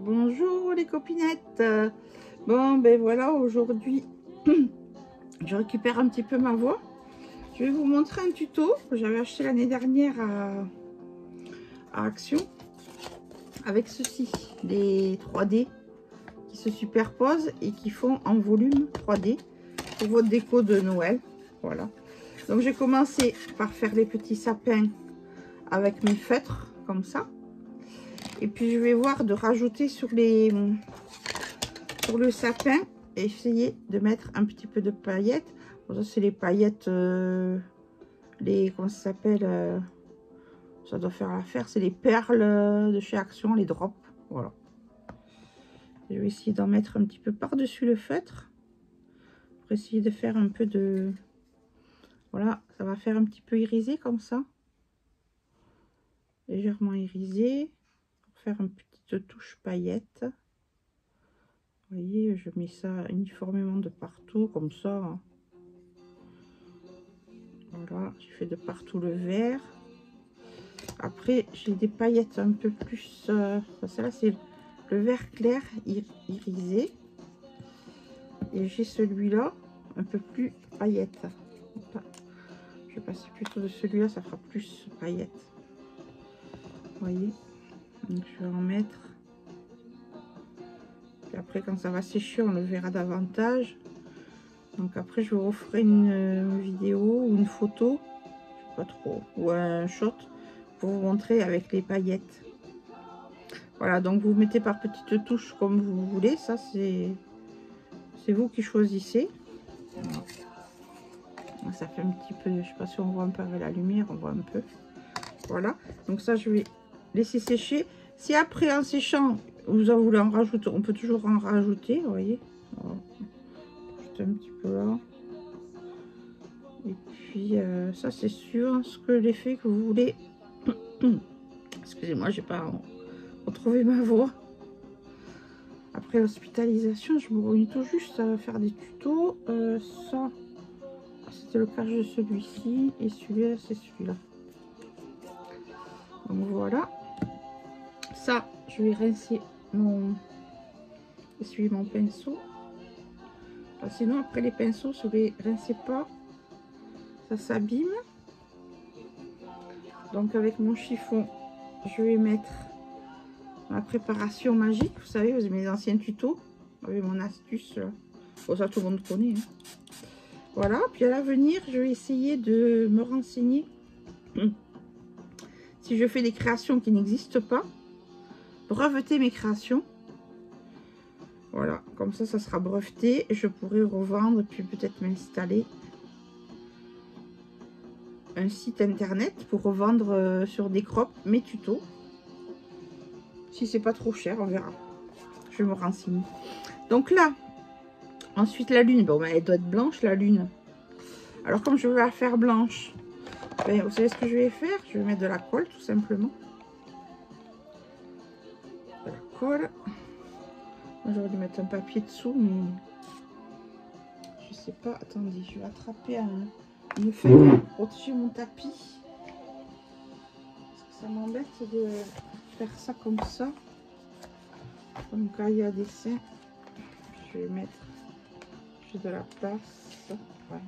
Bonjour les copinettes. Bon ben voilà, aujourd'hui je récupère un petit peu ma voix. Je vais vous montrer un tuto que j'avais acheté l'année dernière à Action, avec ceci, des 3D qui se superposent et qui font en volume 3D pour votre déco de Noël. Voilà, donc j'ai commencé par faire les petits sapins avec mes feutres comme ça, et puis je vais voir de rajouter sur le sapin et essayer de mettre un petit peu de paillettes. Bon, ça c'est les paillettes, comment ça s'appelle, ça doit faire l'affaire, c'est les perles de chez Action, les drops. Voilà, je vais essayer d'en mettre un petit peu par dessus le feutre pour essayer de faire un peu de, voilà, ça va faire un petit peu irisé comme ça, légèrement irisé, pour faire une petite touche paillettes. Vous voyez, je mets ça uniformément de partout comme ça. Voilà, j'ai fait de partout le vert. Après, j'ai des paillettes un peu plus, celle-là c'est le vert clair irisé, et j'ai celui-là un peu plus paillettes. Je vais passer plutôt de celui-là, ça fera plus paillettes. Vous voyez, donc je vais en mettre. Et après, quand ça va sécher, on le verra davantage. Donc après, je vous referai une vidéo ou une photo, je sais pas trop, ou un shot pour vous montrer avec les paillettes. Voilà, donc vous mettez par petites touches comme vous voulez, ça c'est vous qui choisissez. Voilà. Ça fait un petit peu, je sais pas si on voit un peu avec la lumière, on voit un peu. Voilà, donc ça je vais laisser sécher. Si après en séchant vous en voulez en rajouter, on peut toujours en rajouter, vous voyez. Voilà. Juste un petit peu là. Et puis ça c'est sûr, ce que l'effet que vous voulez. Excusez-moi, j'ai pas retrouvé ma voix. Après l'hospitalisation, je me réunis tout juste à faire des tutos. Ça, c'était le cas de celui-ci, et celui-là, c'est celui-là. Donc voilà. Ça, je vais rincer essuyer mon pinceau. Sinon, après les pinceaux, je les rincez pas, ça s'abîme. Donc avec mon chiffon, je vais mettre ma préparation magique. Vous savez, vous avez mes anciens tutos avec mon astuce. Bon, ça tout le monde connaît. Hein. Voilà, puis à l'avenir, je vais essayer de me renseigner si je fais des créations qui n'existent pas, breveter mes créations. Voilà, comme ça sera breveté, je pourrai revendre, puis peut-être m'installer un site internet pour revendre sur des crops mes tutos. Si c'est pas trop cher, on verra. Je vais me renseigner. Donc là, ensuite la lune, bon, ben, elle doit être blanche la lune. Alors comme je vais la faire blanche, ben, vous savez ce que je vais faire? Je vais mettre de la colle tout simplement. De la colle. J'aurais dû mettre un papier dessous, mais je sais pas. Attendez, je vais attraper une feuille pour protéger mon tapis. Parce que ça m'embête de faire ça comme ça. Comme cahier à dessin. Je vais mettre. J'ai de la place. Ouais,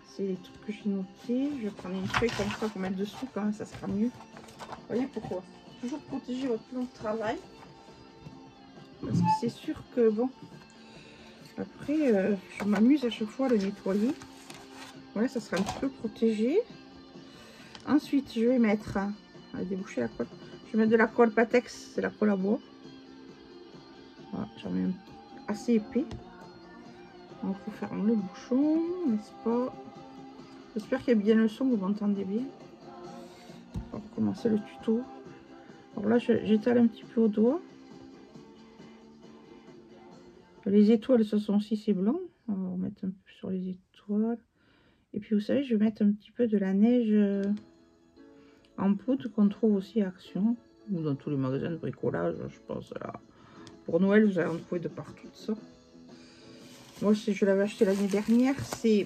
c'est les trucs que j'ai notés. Je vais prendre une feuille comme ça pour mettre dessous, quand même, ça sera mieux. Vous voyez pourquoi? Toujours protéger votre plan de travail. Parce que c'est sûr que bon. Après, je m'amuse à chaque fois à le nettoyer. Ouais, ça sera un petit peu protégé. Ensuite, je vais mettre, à déboucher la colle. Je vais mettre de la colle Patex, c'est la colle à bois. Voilà, j'en mets assez épais. Donc, il faut faire le bouchon, n'est-ce pas? J'espère qu'il y a bien le son, vous m'entendez bien. On va commencer le tuto. Alors là, j'étale un petit peu au doigt. Les étoiles, ce sont aussi, c'est blanc. On va remettre un peu sur les étoiles. Et puis, vous savez, je vais mettre un petit peu de la neige en poudre qu'on trouve aussi à Action. Ou dans tous les magasins de bricolage, je pense. Là. Pour Noël, vous allez en trouver de partout de ça. Moi, je l'avais acheté l'année dernière. C'est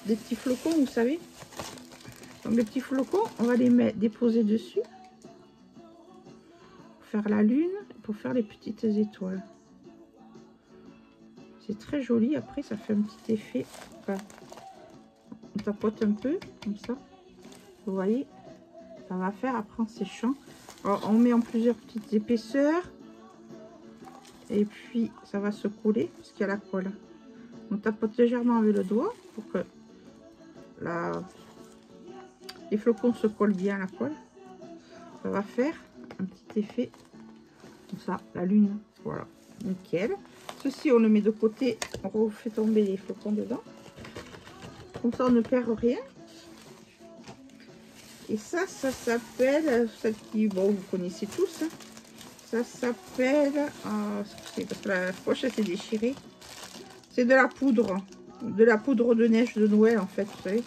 des petits flocons, vous savez. Donc, les petits flocons, on va les déposer dessus. faire la lune, pour faire les petites étoiles. C'est très joli. Après, ça fait un petit effet. Enfin, on tapote un peu, comme ça. Vous voyez, ça va faire après en séchant. Alors, on met en plusieurs petites épaisseurs. Et puis, ça va se coller, parce qu'il y a la colle. On tapote légèrement avec le doigt, pour que les flocons se collent bien à la colle. Ça va faire un petit effet, comme ça, la lune. Voilà, nickel. Ceci, on le met de côté, on refait tomber les flocons dedans. Comme ça, on ne perd rien. Et ça s'appelle, celle qui, bon, vous connaissez tous. Hein. Ça s'appelle, parce que la poche, elle s'est déchirée. C'est de la poudre de neige de Noël, en fait, vous savez.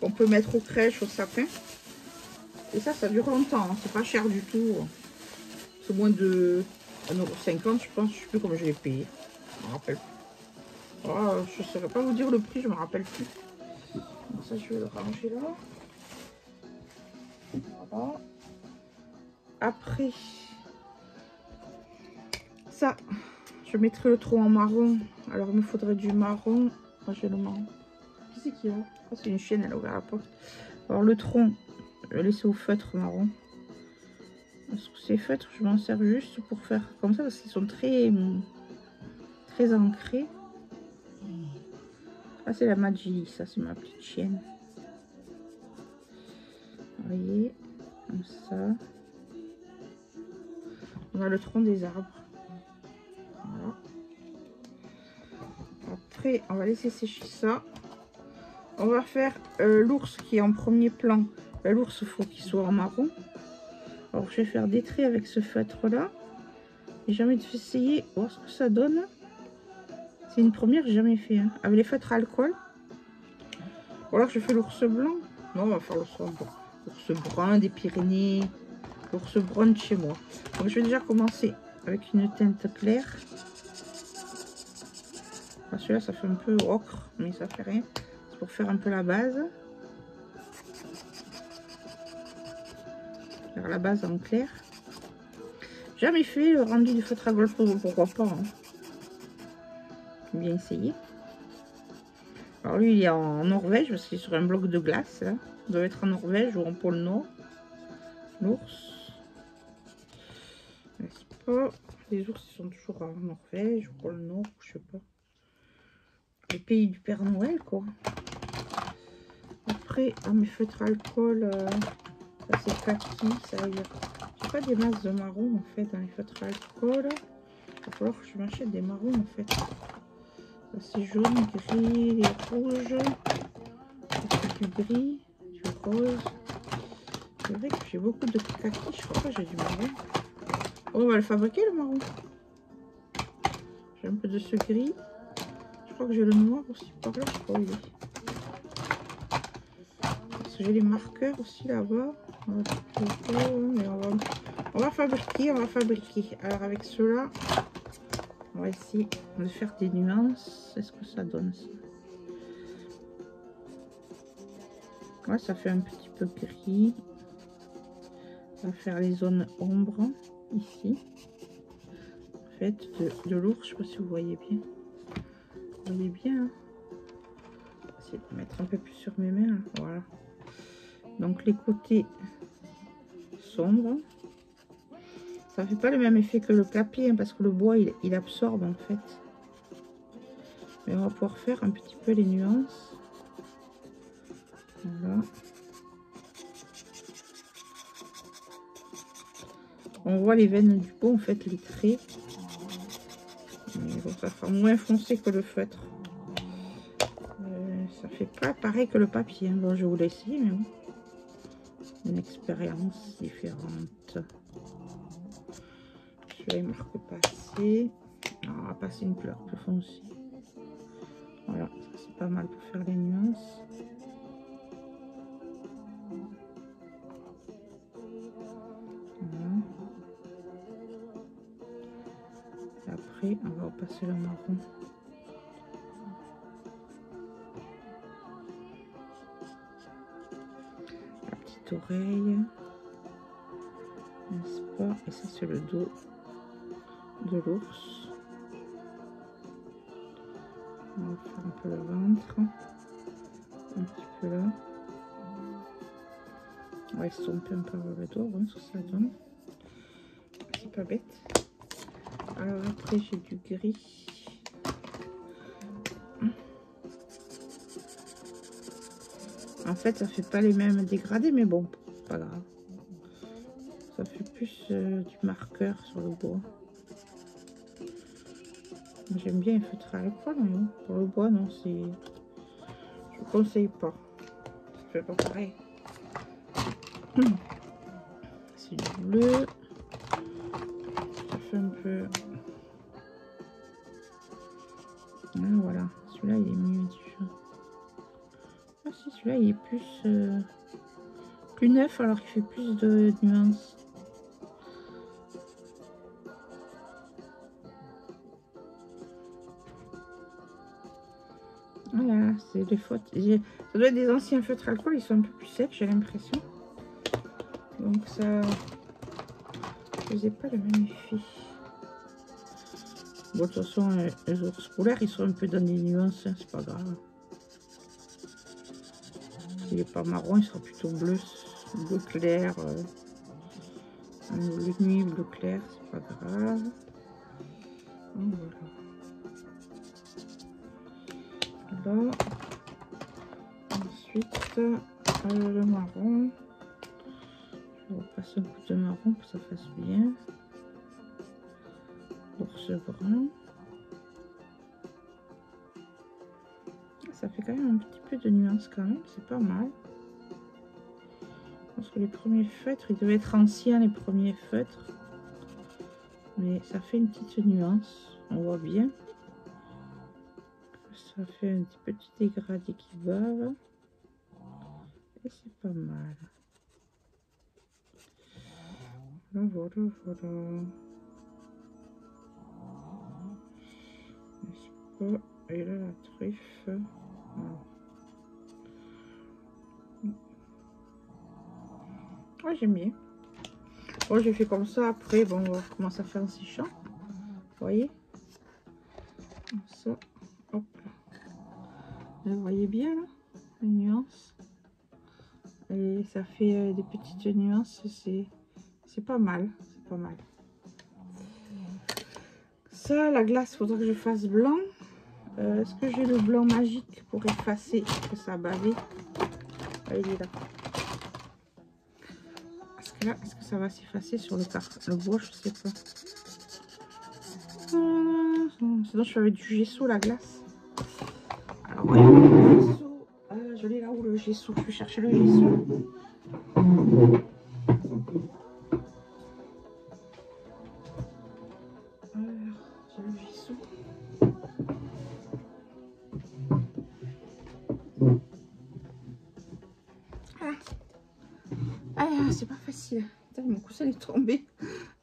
On peut mettre aux crèches, au sapin. Et ça dure longtemps. Hein. C'est pas cher du tout. C'est moins de 1,50 €, je pense. Je sais plus comment je l'ai payé. Je me rappelle plus. Oh, je ne saurais pas vous dire le prix, je me rappelle plus. Donc ça, je vais le ranger là. Voilà. Après, ça, je mettrai le tronc en marron. Alors, il me faudrait du marron. Moi, j'ai le marron. Qui c'est qui est là? Oh, c'est une chienne, elle a ouvert la porte. Alors, le tronc, je vais laisser au feutre marron. Parce que ces feutres, je m'en sers juste pour faire comme ça, parce qu'ils sont très ancrés. Ah, c'est la Magi, ça, c'est ma petite chienne. Vous voyez, comme ça. On a le tronc des arbres. Voilà. Après, on va laisser sécher ça. On va faire l'ours qui est en premier plan. L'ours, il faut qu'il soit en marron. Alors, je vais faire des traits avec ce feutre-là. J'ai jamais essayé, voir ce que ça donne. C'est une première, j'ai jamais fait. Hein. Avec les feutres à alcool. Ou alors, je fais l'ours blanc. Non, on va faire l'ours brun des Pyrénées. L'ours brun de chez moi. Donc, je vais déjà commencer avec une teinte claire. Celui-là, ça fait un peu ocre, mais ça fait rien. C'est pour faire un peu la base. Faire la base en clair. Jamais fait le rendu du feutre à golf, pourquoi pas. Hein. Bien essayé. Alors lui, il est en Norvège, parce qu'il est sur un bloc de glace. Là. Il doit être en Norvège ou en pôle Nord. L'ours. N'est-ce pas? Les ours, ils sont toujours en Norvège ou pôle Nord, je sais pas. Les pays du Père Noël, quoi. Après, mes feutres alcool, ça c'est kaki, ça veut dire. J'ai pas des masses de marron en fait dans les feutres alcool. Il va falloir que je m'achète des marrons en fait. Ça c'est jaune, gris, et rouge. Du gris, du rose. C'est vrai que j'ai beaucoup de kaki, je crois pas que j'ai du marron. Oh, on va le fabriquer le marron. J'ai un peu de ce gris. Je crois que j'ai le noir aussi par là, je crois il est. Parce que j'ai les marqueurs aussi là-bas. On va fabriquer. Alors avec ceux-là, on va essayer de faire des nuances. Est-ce que ça donne ça? Ouais, ça fait un petit peu gris. On va faire les zones ombre ici. En fait, de l'ours, je sais pas si vous voyez bien. Vous voyez bien. Hein, je vais essayer de mettre un peu plus sur mes mains. Là. Voilà. Donc les côtés sombres. Ça fait pas le même effet que le clapier, hein, parce que le bois, il absorbe en fait. Mais on va pouvoir faire un petit peu les nuances. Voilà. On voit les veines du pot, en fait, les traits. Mais bon, ça fera moins foncé que le feutre. Ça fait pas pareil que le papier. Hein. Bon, je vais vous laisser, mais bon. Une expérience différente. Celui-là, il marque pas assez. On va passer une couleur plus foncée. Voilà, ça c'est pas mal pour faire les nuances. Voilà. Et après, on va repasser le marron. La petite oreille. N'est-ce pas? Voilà, et ça c'est le dos de l'ours. On va faire un peu le ventre, un petit peu là. On va estomper un peu le dos, hein, ce que ça donne. C'est pas bête. Alors après j'ai du gris. En fait ça fait pas les mêmes dégradés, mais bon, pas grave. Ça fait plus du marqueur sur le bois. J'aime bien les feutres à alcool, mais bon, pour le bois non, c'est, je conseille pas. Ça fait pas pareil. C'est du bleu. Ça fait un peu. Ah, voilà, celui-là il est mieux du. Ah si, celui-là il est plus neuf alors qu'il fait plus de nuances. Voilà, c'est des fautes. Ça doit être des anciens feutres alcool, ils sont un peu plus secs, j'ai l'impression. Donc ça faisait pas le même effet. Bon, de toute façon, les ours polaires, ils sont un peu dans des nuances, hein, c'est pas grave. S'il n'est pas marron, il sera plutôt bleu clair. Bleu nuit, bleu clair, c'est pas grave. Donc, voilà. Là. Ensuite, le marron. Je vais passer un coup de marron pour que ça fasse bien. Ours brun. Ça fait quand même un petit peu de nuance quand même, c'est pas mal. Parce que les premiers feutres, ils devaient être anciens les premiers feutres. Mais ça fait une petite nuance, on voit bien. Ça fait un petit dégradé qui bave. Et c'est pas mal. Voilà, voilà. N'est-ce pas? Et là, la truffe. Voilà. Ouais, j'aime bien. Bon, j'ai fait comme ça. Après, bon, on va commencer à faire un séchant. Vous voyez? Comme ça. Hop là. Vous voyez bien, là, les nuances. Et ça fait des petites nuances. C'est pas mal. C'est pas mal. Ça, la glace, il faudra que je fasse blanc. Est-ce que j'ai le blanc magique pour effacer que ça a bavé? Il est là. Parce que là, est-ce que ça va s'effacer sur le bois? Je sais pas. Sinon, je fais avec du gesso la glace. Alors, ouais, le gesso. Je l'ai là où le gesso? Je vais chercher le gesso. J'ai le gesso. Ah, c'est pas facile. Putain, mon coussin est tombé.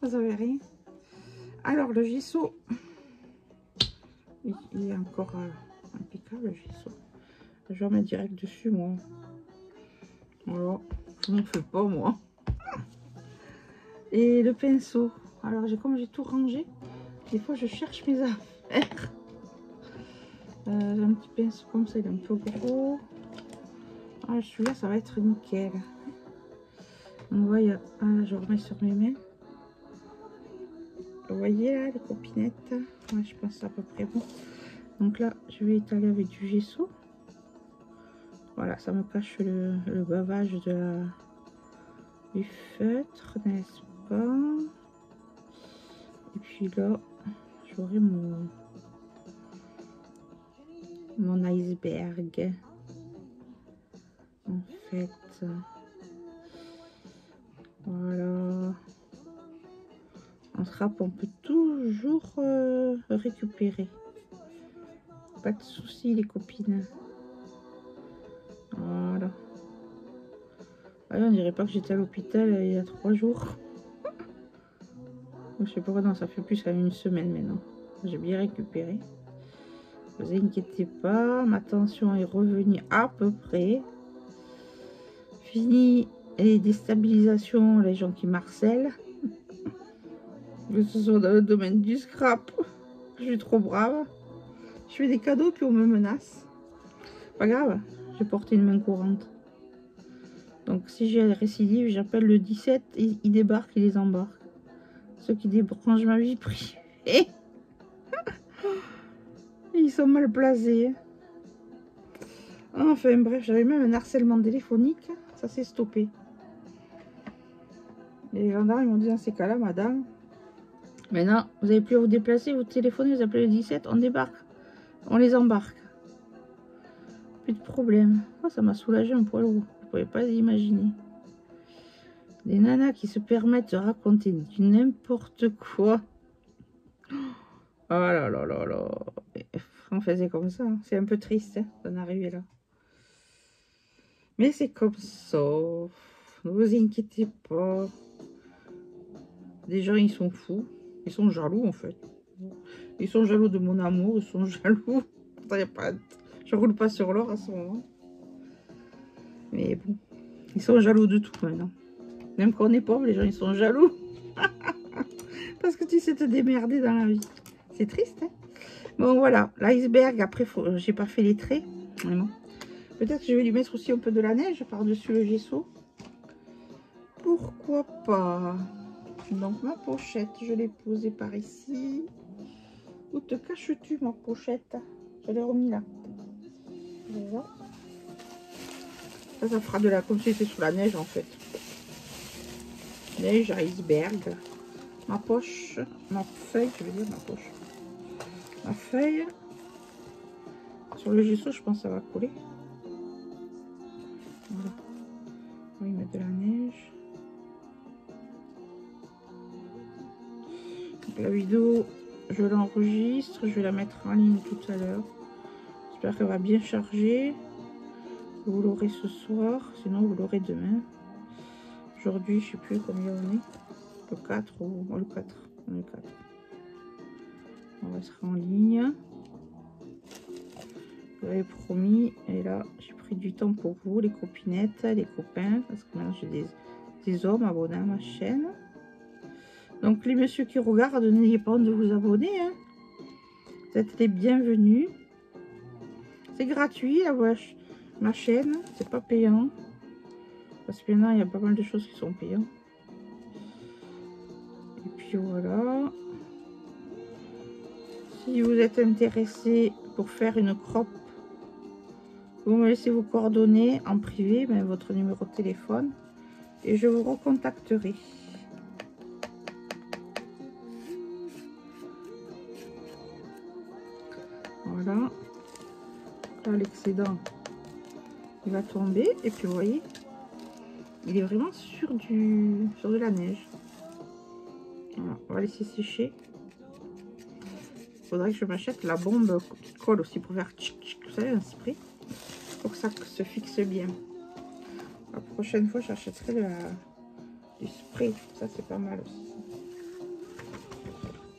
Vous savez rien. Alors, le gesso, il est encore impeccable, le gesso. Je vais remettre direct dessus, moi. Voilà, je m'en fais pas, moi. Et le pinceau. Alors, comme j'ai tout rangé, des fois, je cherche mes affaires. J'ai un petit pinceau comme ça, il est un peu gros. Ah, celui-là, ça va être nickel. On voit, je remets sur mes mains. Vous voyez là, les copinettes. Ouais, je pense à peu près bon. Donc là, je vais étaler avec du gesso. Voilà, ça me cache le bavage du feutre, n'est-ce pas? Et puis là, j'aurai mon iceberg. En fait, voilà. En trappe, on peut toujours récupérer. Pas de soucis, les copines. Voilà. Ah, on dirait pas que j'étais à l'hôpital il y a 3 jours. Je sais pas, non, ça fait plus qu'une semaine maintenant. J'ai bien récupéré. Ne vous inquiétez pas, ma tension est revenue à peu près. Fini les déstabilisations, les gens qui marcellent. Que ce soit dans le domaine du scrap. Je suis trop brave. Je fais des cadeaux puis on me menace. Pas grave, j'ai porté une main courante. Donc si j'ai récidive, j'appelle le 17, il débarque, il les embarque. Ceux qui débranchent ma vie privée. Ils sont mal placés. Enfin bref, j'avais même un harcèlement téléphonique. Ça s'est stoppé. Les gendarmes ils m'ont dit dans ces cas-là, madame, maintenant vous n'avez plus à vous déplacer, vous téléphonez, vous appelez le 17, on débarque. On les embarque. Plus de problème. Oh, ça m'a soulagé un poil roux. Vous ne pouvez pas imaginer. Des nanas qui se permettent de raconter du n'importe quoi. Oh là là là là. On faisait comme ça. Hein. C'est un peu triste hein, d'en arriver là. Mais c'est comme ça. Ne vous inquiétez pas. Des gens, ils sont fous. Ils sont jaloux, en fait. Ils sont jaloux de mon amour. Ils sont jaloux. Je roule pas sur l'or à ce moment. Mais bon. Ils sont jaloux de tout, maintenant. Même quand on est pauvre, les gens, ils sont jaloux. Parce que tu sais te démerder dans la vie. C'est triste, hein. Bon, voilà. L'iceberg, après, j'ai pas fait les traits. Vraiment. Peut-être que je vais lui mettre aussi un peu de la neige par-dessus le gesso. Pourquoi pas? Donc, ma pochette, je l'ai posée par ici. Où te caches-tu, ma pochette? Je l'ai remis là. Voilà. Ça fera de la... Comme si c'était sous la neige, en fait. Neige, iceberg. Ma poche, ma feuille, je veux dire ma poche. Ma feuille. Sur le gesso, je pense que ça va coller. Voilà. On va y mettre de la neige. Donc, la vidéo, je l'enregistre. Je vais la mettre en ligne tout à l'heure. J'espère qu'elle va bien charger. Vous l'aurez ce soir. Sinon, vous l'aurez demain. Aujourd'hui, je ne sais plus combien on est. Le 4 ou le 4. Le 4. On restera en ligne. J'avais promis. Et là, j'ai pris du temps pour vous, les copinettes, les copains. Parce que maintenant, j'ai des hommes abonnés à ma chaîne. Donc, les messieurs qui regardent, n'ayez pas honte de vous abonner. Hein. Vous êtes les bienvenus. C'est gratuit, ma chaîne. C'est pas payant. Parce que maintenant, il y a pas mal de choses qui sont payantes. Et puis voilà. Si vous êtes intéressé pour faire une crop, vous me laissez vos coordonnées en privé, ben, votre numéro de téléphone, et je vous recontacterai. Voilà. Là, l'excédent, il va tomber. Et puis, vous voyez, il est vraiment sur de la neige. Voilà, on va laisser sécher. Il faudrait que je m'achète la bombe qui colle aussi pour faire tchic tchic, vous savez, un spray, pour que ça se fixe bien. La prochaine fois, j'achèterai du spray. Ça, c'est pas mal aussi.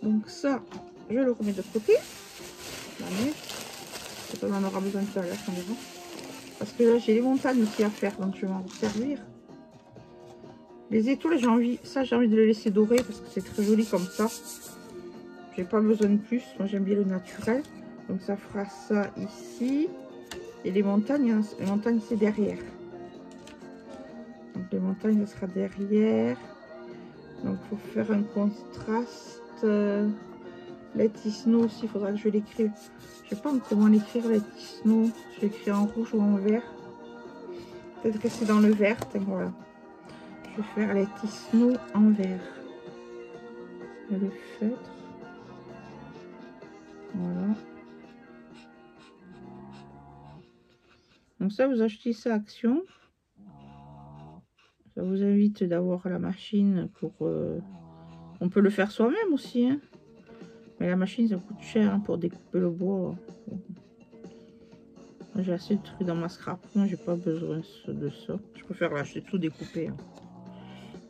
Donc ça, je le remets de côté. La neige. On en aura besoin tout à l'heure, parce que là, j'ai les montagnes aussi à faire, donc je vais m'en servir. Les étoiles, j'ai envie de les laisser dorer parce que c'est très joli comme ça. J'ai pas besoin de plus. Moi, j'aime bien le naturel. Donc, ça fera ça ici. Et les montagnes, c'est derrière. Donc, les montagnes, ça sera derrière. Donc, il faut faire un contraste. Let it snow aussi, il faudra que je l'écrive. Je sais pas comment l'écrire, let it snow. Je l'écris en rouge ou en vert. Peut-être que c'est dans le vert. Voilà. Je vais faire let it snow en vert. Et le feutre. Voilà. Donc ça, vous achetez ça Action. Ça vous invite d'avoir la machine pour... On peut le faire soi-même aussi. Hein. Mais la machine, ça coûte cher hein, pour découper le bois. J'ai assez de trucs dans ma scrap. Moi, j'ai pas besoin de ça. Je préfère l'acheter tout découpé. Hein.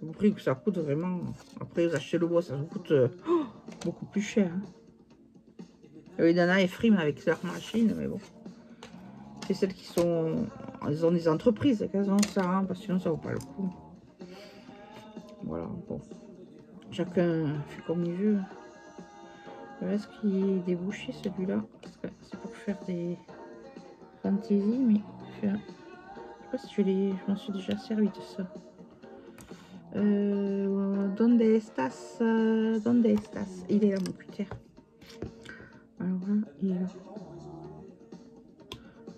Le prix que ça coûte vraiment. Après, vous achetez le bois, ça vous coûte beaucoup plus cher. Hein. Il y en a, ils friment avec leur machine, mais bon. C'est celles qui sont... Elles ont des entreprises qu'elles ont ça, hein, parce que sinon ça vaut pas le coup. Voilà, bon. Chacun fait comme il veut. Est-ce qu'il est débouché celui-là? C'est pour faire des fantaisies, mais je sais pas si je m'en suis déjà servi de ça. Donde estas? Donde estas? Il est là, mon putain. Alors là, il est là.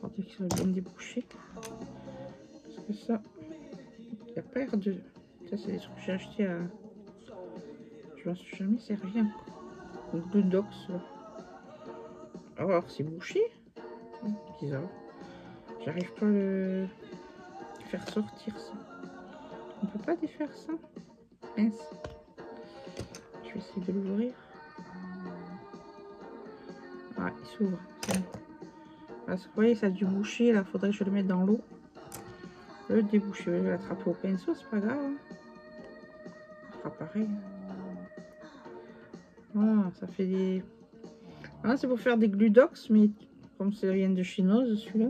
On va dire qu'il soit bien débouché. Parce que ça, il n'y a pas l'air de... Ça, c'est des trucs que j'ai acheté à... Je m'en suis jamais servi encore. Donc, le dox, là. Alors, c'est bouché. Bizarre. J'arrive pas à le faire sortir, ça. On peut pas défaire ça? Mince. Je vais essayer de l'ouvrir. Ah, il s'ouvre. Parce que vous voyez, ça a dû boucher. Là, faudrait que je le mette dans l'eau. Le déboucher. Je vais l'attraper au pinceau, c'est pas grave. Hein. Ça fera pareil. Ah, ça fait des... Ah, c'est pour faire des gludox, mais comme ça vient de chez Noz, celui-là.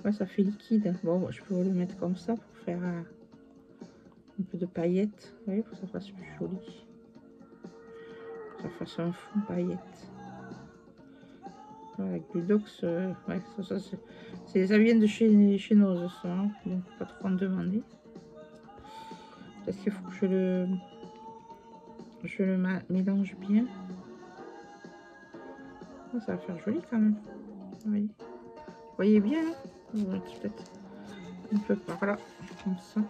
Ouais, ça fait liquide. Bon, je peux le mettre comme ça pour faire un peu de paillettes. Vous voyez, pour que ça fasse plus joli. Que ça fasse un fond paillettes. Voilà, gludox, ouais, ça vient de chez Noz, ça. Hein, donc, pas trop en demander. Peut-être qu'il faut que je le mélange bien. Oh, ça va faire joli quand même. Oui. Vous voyez bien, hein, peut-être un peu par là, comme ça.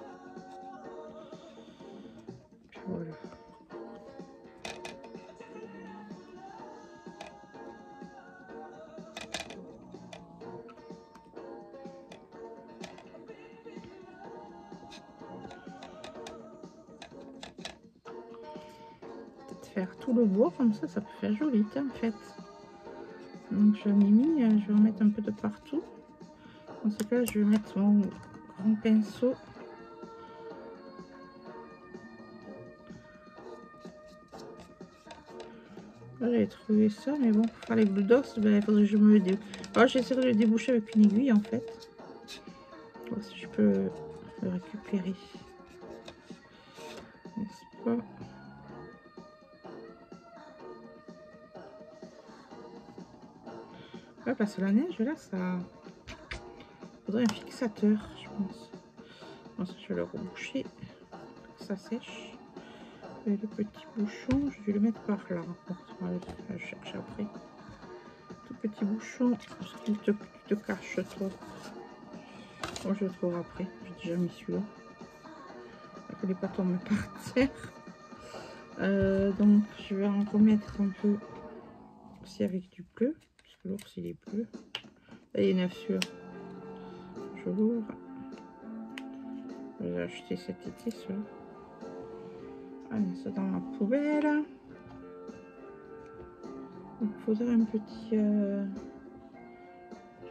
Puis voilà. Peut-être faire tout le bois comme ça peut faire joli en fait. Donc j'en ai mis, je vais en mettre un peu de partout. Dans ce cas, je vais mettre mon grand pinceau. J'avais trouvé ça, mais bon, pour faire les gludox, ben, il faudrait que je me le débouche. Alors j'essaierai de le déboucher avec une aiguille en fait. Voir si je peux le récupérer. N'est-ce pas? Ouais, parce que la neige là, ça faudrait un fixateur, je pense. Bon, ça, je vais le reboucher pour que ça sèche. Et le petit bouchon, je vais le mettre par là. On va le chercher après. Tout petit bouchon, parce qu'il te cache toi. Moi je le trouve après. J'ai déjà mis celui-là. Il ne fallait pas tomber par terre. Donc je vais en remettre un peu aussi avec du bleu. Parce que l'ours il est bleu. Là il est neuf celui-là. Je l'ouvre. J'ai acheté cet été celui-là. Allez, ça dans la poubelle. Il faudrait un petit...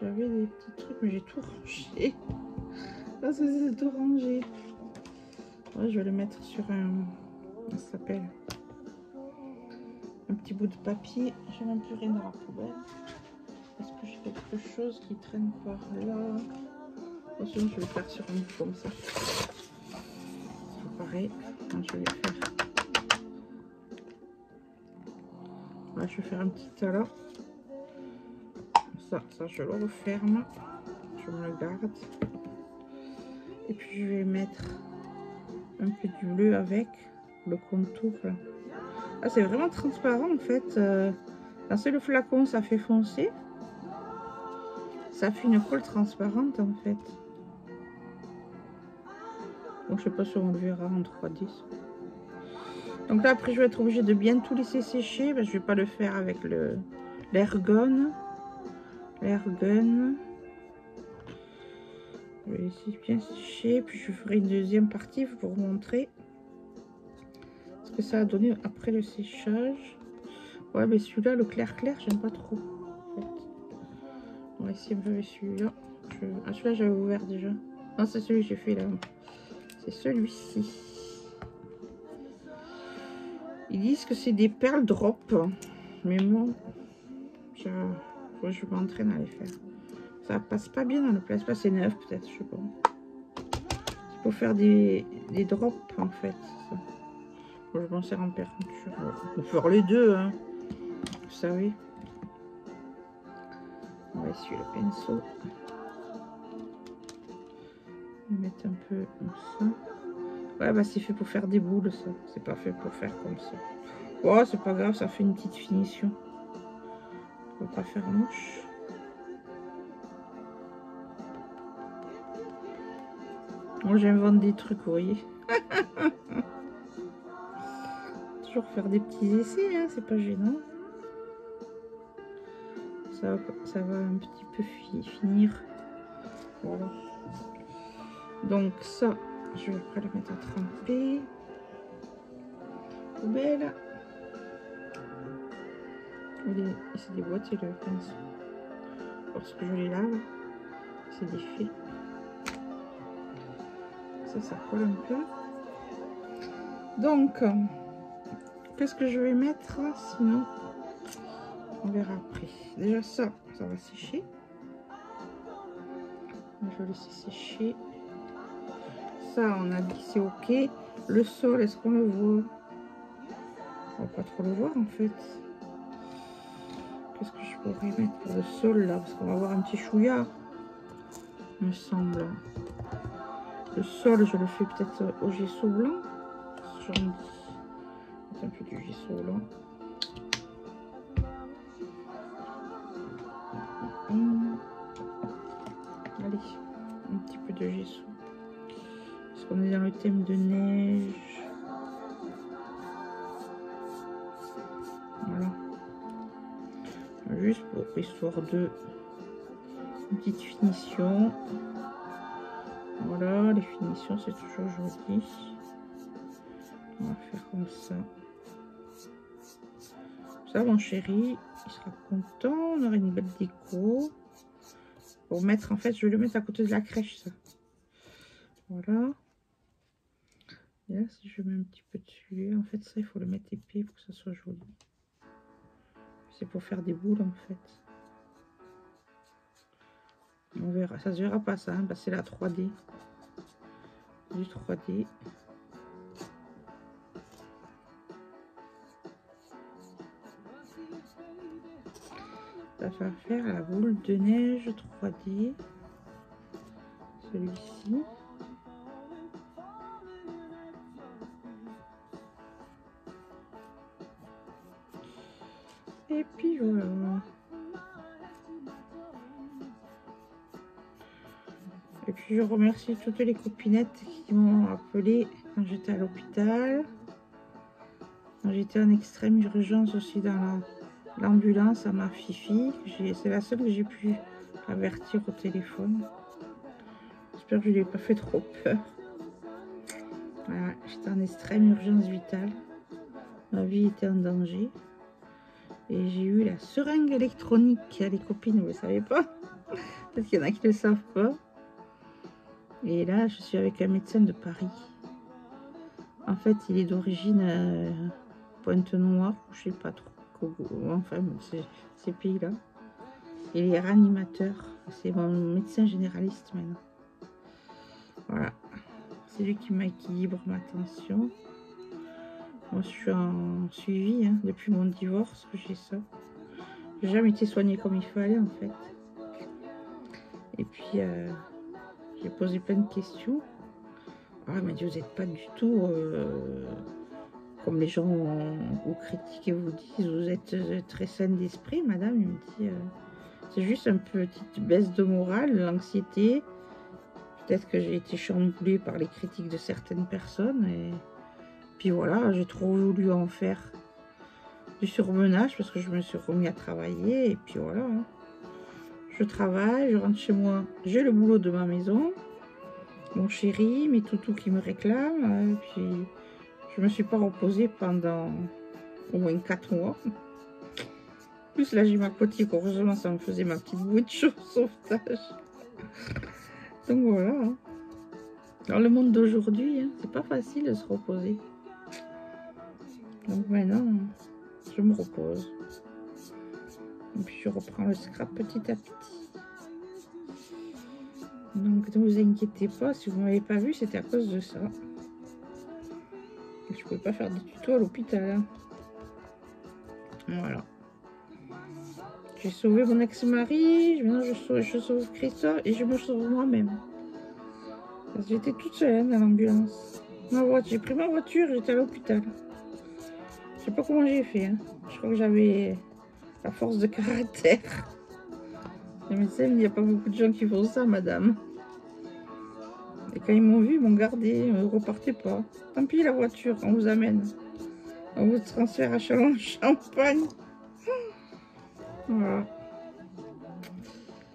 J'avais des petits trucs, mais j'ai tout rangé. Parce que c'est tout rangé. Ouais, je vais le mettre sur un... Comment ça s'appelle? Un petit bout de papier. J'ai même plus rien dans la poubelle. Est-ce que j'ai quelque chose qui traîne par là? Attention, je vais le faire sur un bout comme ça. C'est pareil. Non, je vais le faire. Là, je vais faire un petit tas là. Ça je le referme. Je me le garde. Et puis je vais mettre un peu du bleu avec le contour là. Ah, c'est vraiment transparent en fait. Quand c'est le flacon, ça fait foncer. Ça fait une colle transparente en fait. Donc je sais pas si on le verra en 3D. Donc là après je vais être obligée de bien tout laisser sécher. Je vais pas le faire avec l'ergon. Je vais laisser bien sécher. Puis je ferai une deuxième partie pour vous montrer ce que ça a donné après le séchage. Ouais, mais celui-là, le clair, j'aime pas trop. En fait. On va essayer un peu avec celui-là. Ah, celui-là, j'avais ouvert déjà. Non, c'est celui que j'ai fait là. C'est celui-ci. Ils disent que c'est des perles drop. Mais moi, je m'entraîne à les faire. Ça passe pas bien dans le plasma. C'est neuf, peut-être, je sais pas. C'est pour faire des drops, en fait. Ça. quand je m'en sers en peinture. On peut faire les deux, hein. Vous savez. On va essuyer le pinceau. On va mettre un peu comme ça. Ouais, bah c'est fait pour faire des boules, ça. C'est pas fait pour faire comme ça. Oh, c'est pas grave, ça fait une petite finition. On va pas faire moche. Moi, j'invente des trucs, vous voyez. Toujours faire des petits essais, hein, c'est pas gênant. Ça va un petit peu finir. Voilà. Donc ça, je vais après la mettre à tremper. Poubelle. C'est des boîtes et le pinceau. Lorsque je les lave, c'est des fils. Ça colle un peu. Donc, qu'est-ce que je vais mettre sinon? On verra après. Déjà ça va sécher. Je vais laisser sécher. Ça, on a dit c'est ok. Le sol, est-ce qu'on le voit? On va pas trop le voir en fait. Qu'est-ce que je pourrais mettre pour le sol là? Parce qu'on va avoir un petit chouïa, me semble. Le sol, je le fais peut-être au gesso blanc. J'en dis. Un peu du gesso blanc. Allez, un petit peu de gesso. Parce qu'on est dans le thème de neige. Voilà. Juste pour histoire de une petite finition. Voilà, les finitions c'est toujours joli. On va faire comme ça. Ça, mon chéri, il sera content. On aura une belle déco. Pour mettre, en fait, je vais le mettre à côté de la crèche, ça. Voilà. Et là, si je mets un petit peu dessus, en fait, ça, il faut le mettre épais pour que ça soit joli. C'est pour faire des boules, en fait. On verra. Ça se verra pas, ça. Hein, bah, c'est la 3D. Du 3D. Ça va faire la boule de neige 3D. Celui-ci. Et puis voilà. Et puis je remercie toutes les copinettes qui m'ont appelé quand j'étais à l'hôpital. Quand j'étais en extrême urgence aussi dans l'ambulance à ma fifi. C'est la seule que j'ai pu avertir au téléphone. J'espère que je ne lui ai pas fait trop peur. Voilà, j'étais en extrême urgence vitale. Ma vie était en danger. Et j'ai eu la seringue électronique. Les copines, vous ne savez pas. Peut-être qu'il y en a qui ne le savent pas. Et là, je suis avec un médecin de Paris. En fait, il est d'origine Pointe-Noire, je sais pas trop. Enfin, ces pays-là. Il est réanimateur. C'est mon médecin généraliste maintenant. Voilà. C'est lui qui m'équilibre ma tension. Moi, je suis en suivi hein, depuis mon divorce que j'ai ça. J'ai jamais été soignée comme il fallait en fait. Et puis, j'ai posé plein de questions. Ah, elle m'a dit, vous n'êtes pas du tout comme les gens vous critiquent et vous disent, vous êtes très saine d'esprit, madame. Il me dit, c'est juste une petite baisse de morale, l'anxiété. Peut-être que j'ai été chamboulée par les critiques de certaines personnes. Et puis voilà, j'ai trop voulu en faire du surmenage parce que je me suis remis à travailler. Et puis voilà, hein. Je travaille, je rentre chez moi, j'ai le boulot de ma maison. Mon chéri, mes toutous qui me réclament. Et puis, je me suis pas reposée pendant au moins 4 mois. Plus là, j'ai ma petite, heureusement, ça me faisait ma petite bouée de sauvetage. Donc voilà. Hein. Dans le monde d'aujourd'hui, hein, c'est pas facile de se reposer. Donc maintenant, je me repose. Et puis je reprends le scrap petit à petit. Donc ne vous inquiétez pas, si vous ne m'avez pas vu, c'était à cause de ça. Je pouvais pas faire des tutos à l'hôpital. Hein. Voilà. J'ai sauvé mon ex-mari, maintenant je sauve Christophe et je me sauve moi-même. J'étais toute seule hein, dans l'ambulance. J'ai pris ma voiture, j'étais à l'hôpital. Je sais pas comment j'ai fait. Hein. Je crois que j'avais la force de caractère. Les médecins me disent, il n'y a pas beaucoup de gens qui font ça, madame. Et quand ils m'ont vu, ils m'ont gardé. Ne repartez pas. Tant pis, la voiture, on vous amène. On vous transfère à Châlons-Champagne. Voilà.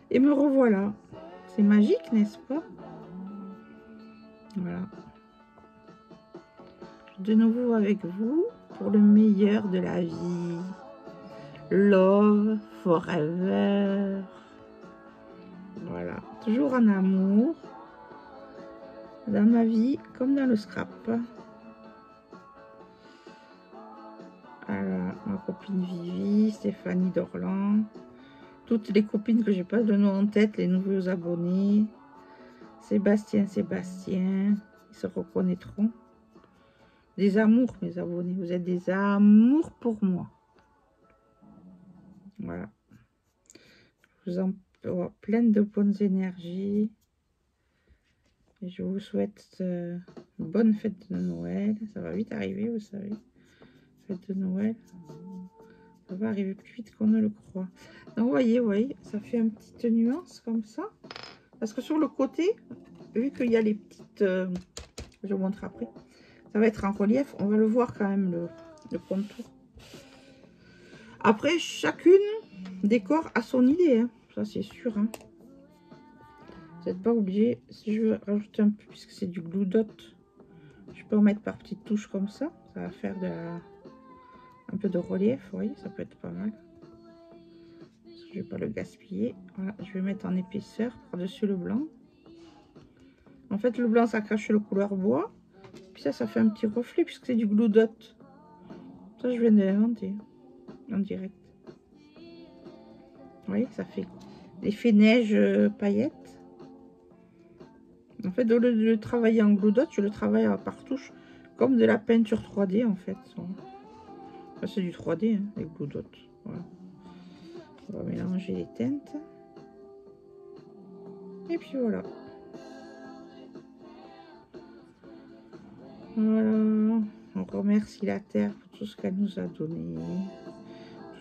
Et me revoilà. C'est magique, n'est-ce pas? Voilà. De nouveau avec vous pour le meilleur de la vie. Love forever. Voilà. Toujours en amour. Dans ma vie comme dans le scrap. Voilà. Ma copine Vivi, Stéphanie Dorland. Toutes les copines que j'ai pas de nom en tête, les nouveaux abonnés. Sébastien, ils se reconnaîtront. Des amours, mes abonnés. Vous êtes des amours pour moi. Voilà. Je vous envoie plein de bonnes énergies. Et je vous souhaite une bonne fête de Noël. Ça va vite arriver, vous savez. Fête de Noël. Ça va arriver plus vite qu'on ne le croit. Donc, vous voyez, ça fait une petite nuance comme ça. Parce que sur le côté, vu qu'il y a les petites... je vous montre après. Ça va être en relief. On va le voir quand même, le contour. Après, chacune décore à son idée. Hein. Ça, c'est sûr. Hein. Vous n'êtes pas obligé. Si je veux rajouter un peu, puisque c'est du glue dot, je peux en mettre par petites touches comme ça. Ça va faire un peu de relief. Vous voyez, ça peut être pas mal. Je ne vais pas le gaspiller. Voilà, je vais mettre en épaisseur par-dessus le blanc. En fait, le blanc, ça cache le couleur bois. Puis ça fait un petit reflet puisque c'est du glue dot. Ça, je viens de l'inventer en direct. Vous voyez, ça fait l'effet neige paillettes. En fait, au lieu de le travailler en glue dot, je le travaille par touche comme de la peinture 3D en fait. Enfin, c'est du 3D, hein, les glue dot. Voilà. On va mélanger les teintes. Et puis voilà. Voilà. On remercie la Terre pour tout ce qu'elle nous a donné.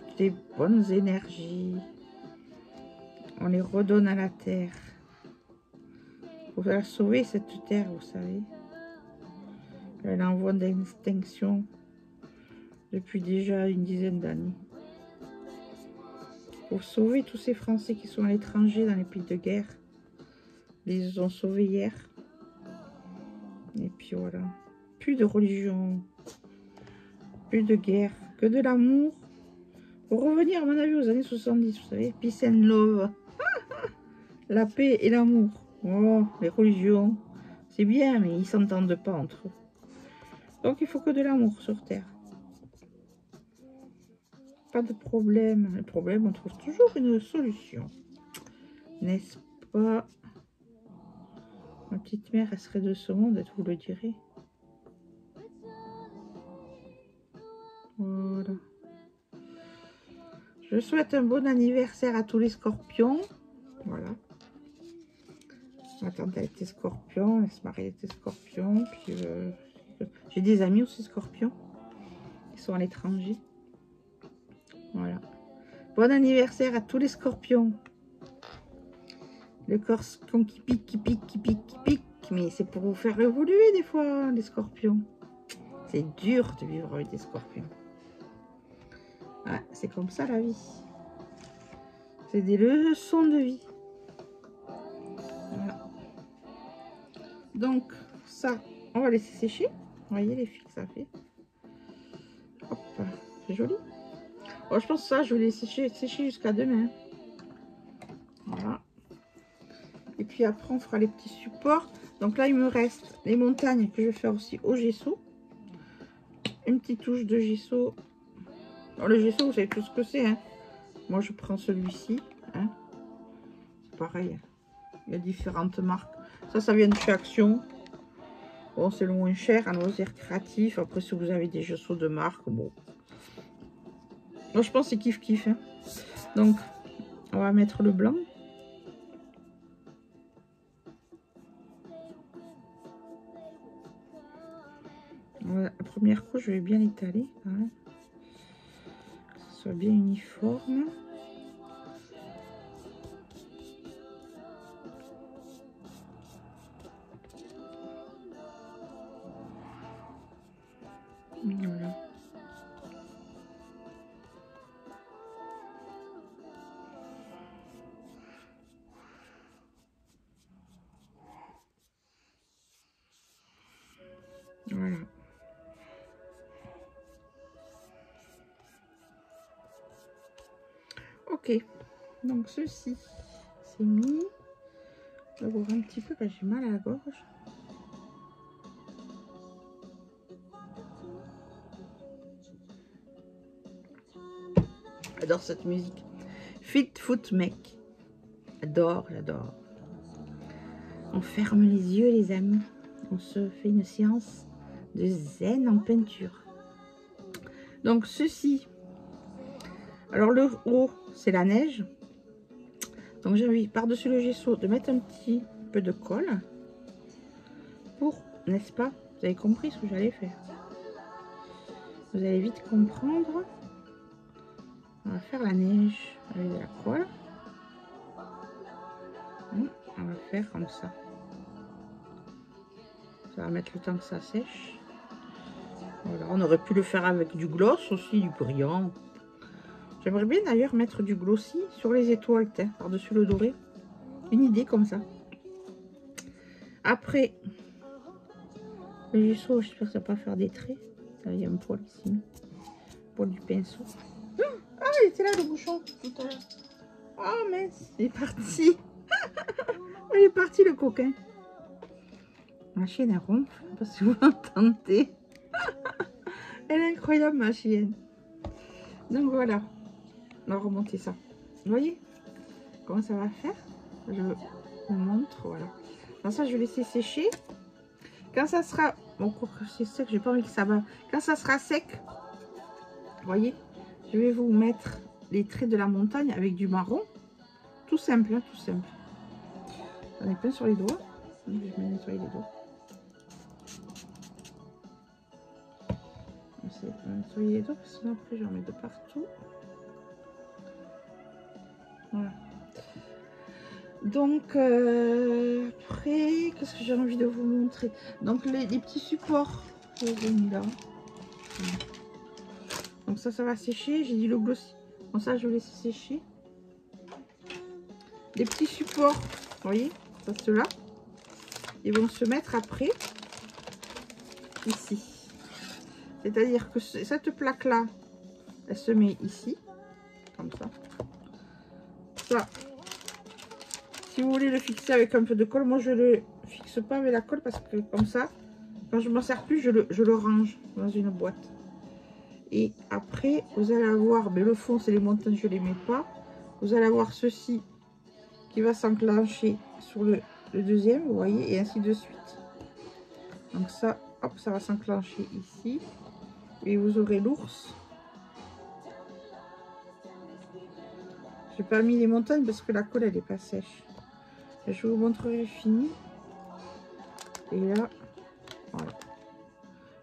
Toutes les bonnes énergies. On les redonne à la Terre. Pour la sauver, cette Terre, vous savez. Elle est en voie d'extinction depuis déjà une dizaine d'années. Pour sauver tous ces Français qui sont à l'étranger dans les pays de guerre. Ils les ont sauvés hier. Et puis voilà. Plus de religion. Plus de guerre. Que de l'amour. Pour revenir, à mon avis, aux années 70, vous savez. Peace and love. La paix et l'amour. Oh, les religions. C'est bien, mais ils ne s'entendent pas entre eux. Donc, il faut que de l'amour sur Terre. Pas de problème. Le problème, on trouve toujours une solution. N'est-ce pas? Ma petite mère, elle serait de ce monde, vous le direz. Voilà. Je souhaite un bon anniversaire à tous les scorpions. Voilà. Ma tante a été scorpion, elle se marie était scorpion. Puis j'ai des amis aussi scorpions. Ils sont à l'étranger. Voilà. Bon anniversaire à tous les scorpions. Le scorpion qui pique, qui pique, qui pique, qui pique. Mais c'est pour vous faire évoluer des fois, les scorpions. C'est dur de vivre avec des scorpions. Ouais, c'est comme ça la vie. C'est des leçons de vie. Voilà. Donc, ça, on va laisser sécher. Vous voyez les fils que ça fait. Hop, c'est joli. Bon, je pense que ça, je vais les sécher jusqu'à demain. Voilà. Et puis après, on fera les petits supports. Donc là, il me reste les montagnes que je vais faire aussi au gesso. Une petite touche de gesso. Alors, le gesso, vous savez tout ce que c'est. Hein. Moi, je prends celui-ci. Hein. Pareil. Il y a différentes marques. Ça vient de chez Action. Bon, c'est le moins cher, un loisir créatif. Après, si vous avez des gesso de marque, bon. Moi, je pense que c'est kiff-kiff. Hein. Donc, on va mettre le blanc. Voilà, la première couche, je vais bien l'étaler. Hein. Que ce soit bien uniforme. Voilà. Voilà. Ok. Donc ceci, c'est mis. Je vais voir un petit peu parce que j'ai mal à la gorge. J'adore cette musique. Fit Foot Mec. J'adore, j'adore. On ferme les yeux, les amis. On se fait une séance de zen en peinture. Donc ceci. Alors le haut, c'est la neige. Donc j'ai envie par-dessus le gesso de mettre un petit peu de colle. Pour, n'est-ce pas? Vous avez compris ce que j'allais faire. Vous allez vite comprendre. On va faire la neige avec de la colle. On va faire comme ça. Ça va mettre le temps que ça sèche. Voilà, on aurait pu le faire avec du gloss aussi, du brillant. J'aimerais bien d'ailleurs mettre du glossy sur les étoiles, par-dessus le doré. Une idée comme ça. Après, le gesso, j'espère que ça va pas faire des traits. Là, il y a un poil ici. Le poil du pinceau. Ah, il était là le bouchon tout à l'heure. Ah, mince, il est parti. Il est parti le coquin. Ma chienne elle ronfle, je sais pas si vous l'entendez. Elle est incroyable ma chienne. Donc voilà, on va remonter ça. Vous voyez comment ça va faire? Je vous montre, voilà. Dans ça je vais laisser sécher. Quand ça sera, bon c'est sec, j'ai pas envie que ça va. Quand ça sera sec, vous voyez, je vais vous mettre les traits de la montagne avec du marron. Tout simple, hein, tout simple. J'en ai plein sur les doigts. Je vais me nettoyer les doigts. Je vais nettoyer les doigts parce que après j'en mets de partout. Voilà. Donc après, qu'est-ce que j'ai envie de vous montrer? Donc les petits supports que j'ai mis là. Donc ça va sécher. J'ai dit le glossy. Bon ça je vais laisser sécher. Les petits supports, vous voyez, ça ceux-là, ils vont se mettre après ici. C'est-à-dire que cette plaque-là, elle se met ici, comme ça. Ça, si vous voulez le fixer avec un peu de colle, moi je le fixe pas avec la colle parce que comme ça, quand je m'en sers plus, je le range dans une boîte. Et après, vous allez avoir, mais le fond, c'est les montagnes, je les mets pas. Vous allez avoir ceci qui va s'enclencher sur le deuxième, vous voyez, et ainsi de suite. Donc ça, hop, ça va s'enclencher ici. Et vous aurez l'ours. J'ai pas mis les montagnes parce que la colle elle est pas sèche. Et je vous montrerai fini. Et là, voilà.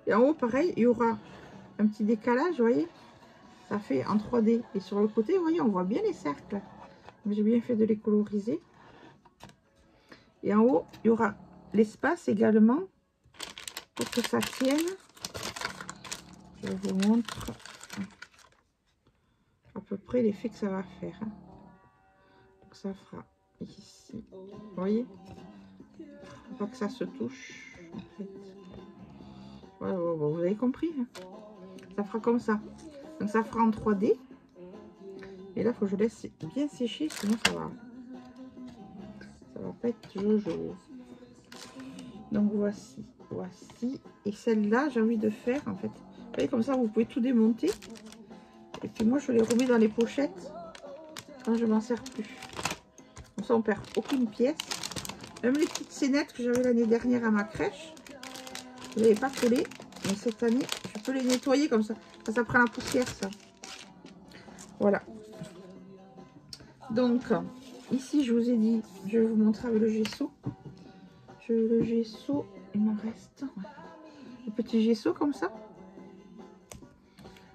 Et en haut, pareil, il y aura un petit décalage, vous voyez. Ça fait en 3D. Et sur le côté, vous voyez, on voit bien les cercles. J'ai bien fait de les coloriser. Et en haut, il y aura l'espace également pour que ça tienne. Je vous montre à peu près l'effet que ça va faire. Donc ça fera ici. Vous voyez? Faut pas que ça se touche. En fait. Voilà, vous avez compris. Ça fera comme ça. Donc ça fera en 3D. Et là, il faut que je laisse bien sécher, sinon ça va pas être jojo. Donc voici. Et celle-là, j'ai envie de faire en fait. Vous voyez, comme ça, vous pouvez tout démonter. Et puis moi, je les remets dans les pochettes quand je m'en sers plus. Comme ça, on perd aucune pièce. Même les petites scénettes que j'avais l'année dernière à ma crèche. Je ne l'avais pas collé, mais cette année, je peux les nettoyer comme ça. Ça prend la poussière, ça. Voilà. Donc, ici, je vous ai dit, je vais vous montrer avec le gesso. Le gesso, il m'en reste. Ouais. Le petit gesso comme ça.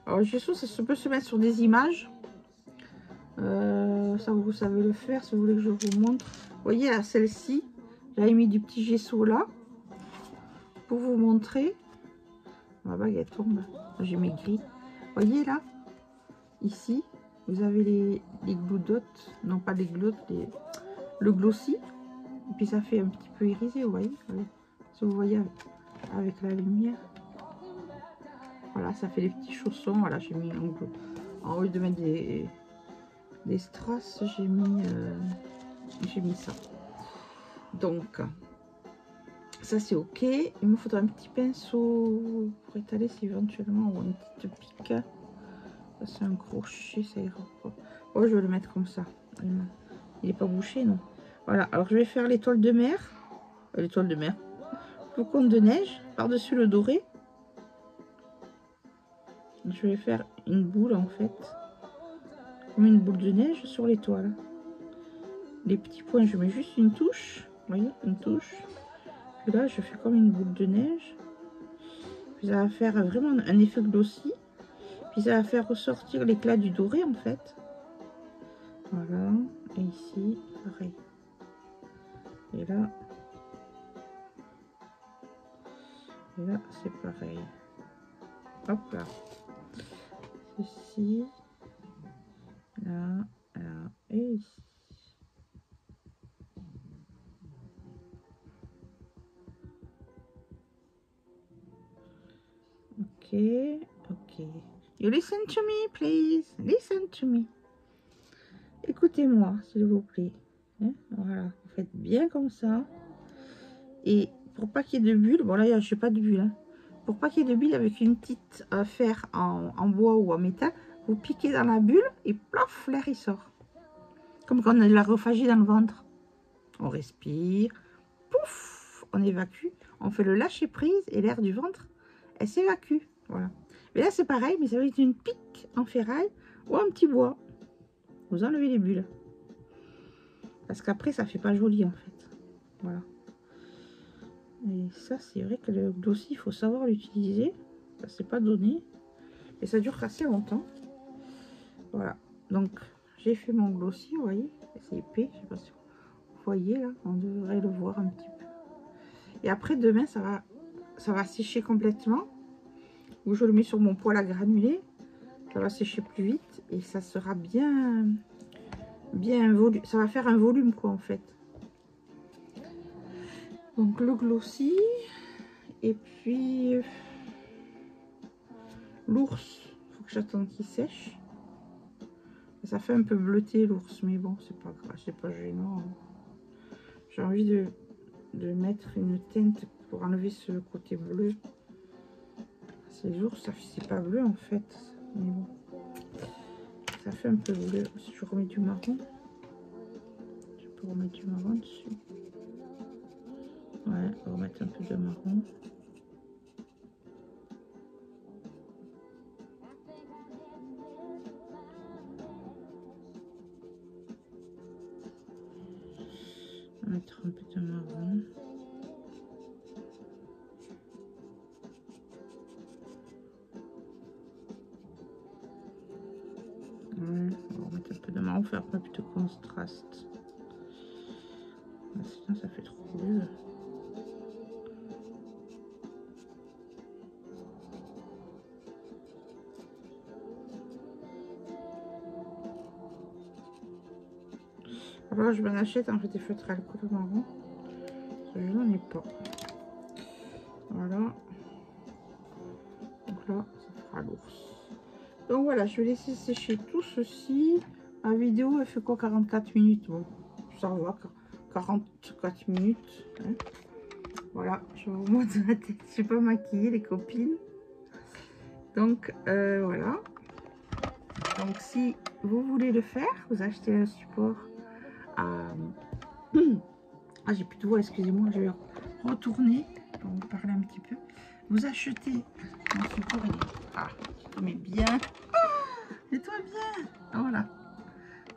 Alors, le gesso, ça peut se mettre sur des images. Ça, vous savez le faire si vous voulez que je vous montre. Vous voyez, à celle-ci, j'avais mis du petit gesso là. Pour vous montrer. Ma baguette tombe. J'ai mes gris. Vous voyez là, ici, vous avez les glue dots. Non, pas les glue dots, le glossy. Et puis ça fait un petit peu irisé, vous voyez. Si vous voyez avec la lumière. Voilà, ça fait des petits chaussons. Voilà, j'ai mis en lieu de mettre des strass, j'ai mis ça. Donc, ça c'est ok. Il me faudra un petit pinceau pour étaler si éventuellement, ou une petite pique. Ça c'est un crochet, ça ira pas. Oh, je vais le mettre comme ça. Il n'est pas bouché, non. Voilà, alors je vais faire l'étoile de mer. L'étoile de mer. Le cône de neige par-dessus le doré. Je vais faire une boule en fait. Comme une boule de neige sur l'étoile. Les petits points, je mets juste une touche. Vous voyez, une touche. Et là, je fais comme une boule de neige. Puis ça va faire vraiment un effet glossy. Puis ça va faire ressortir l'éclat du doré en fait. Voilà. Et ici, pareil. Et là, c'est pareil. Hop là. Ceci. Là, là. Et ici. Ok, ok. You listen to me, please. Listen to me. Écoutez-moi, s'il vous plaît. Hein, voilà, vous faites bien comme ça. Et pour pas qu'il y ait de bulles, bon là, je n'ai pas de bulles. Hein. Pour pas qu'il y ait de bulles, avec une petite fer en bois ou en métal, vous piquez dans la bulle et plof, l'air il sort. Comme quand on a de l'aérophagie dans le ventre. On respire, pouf, on évacue. On fait le lâcher prise et l'air du ventre, elle s'évacue. Voilà. Mais là, c'est pareil, mais ça va être une pique en ferraille ou un petit bois. Vous enlevez les bulles. Parce qu'après, ça fait pas joli, en fait. Voilà. Et ça, c'est vrai que le glossy, il faut savoir l'utiliser. Ça, c'est pas donné. Et ça dure assez longtemps. Voilà. Donc, j'ai fait mon glossy, vous voyez. C'est épais, je sais pas si vous voyez, là. On devrait le voir un petit peu. Et après, demain, ça va sécher complètement. Ou je le mets sur mon poêle à granulés. Ça va sécher plus vite. Et ça sera bien ça va faire un volume, quoi, en fait. Donc, le glossy. Et puis, l'ours. Il faut que j'attende qu'il sèche. Ça fait un peu bleuté, l'ours. Mais bon, c'est pas grave. C'est pas gênant. J'ai envie de mettre une teinte pour enlever ce côté bleu. Ces ours, c'est pas bleu, en fait. Mais bon. Ça fait un peu bleu. Si je remets du marron, je peux remettre du marron dessus. Ouais, on va remettre un peu de marron. On va mettre un peu de marron. Ouais, on va remettre un peu de marron, faire un peu de contraste. Sinon, ça fait trop bleu. Alors, je m'en achète en fait des feutres à alcool marron. Je n'en ai pas. Voilà. Donc là, ça fera l'ours. Donc voilà, je vais laisser sécher tout ceci. La vidéo, elle fait quoi, 44 minutes? Bon, ça va, 44 minutes. Hein. Voilà, je vous montre la tête. Je suis pas maquillée, les copines. Donc, voilà. Donc, si vous voulez le faire, vous achetez un support à... Ah, j'ai plus de voix, excusez-moi, je vais retourner. pour vous parler un petit peu. Vous achetez mon support, il est... Ah, tu mets bien. Et toi bien. Voilà.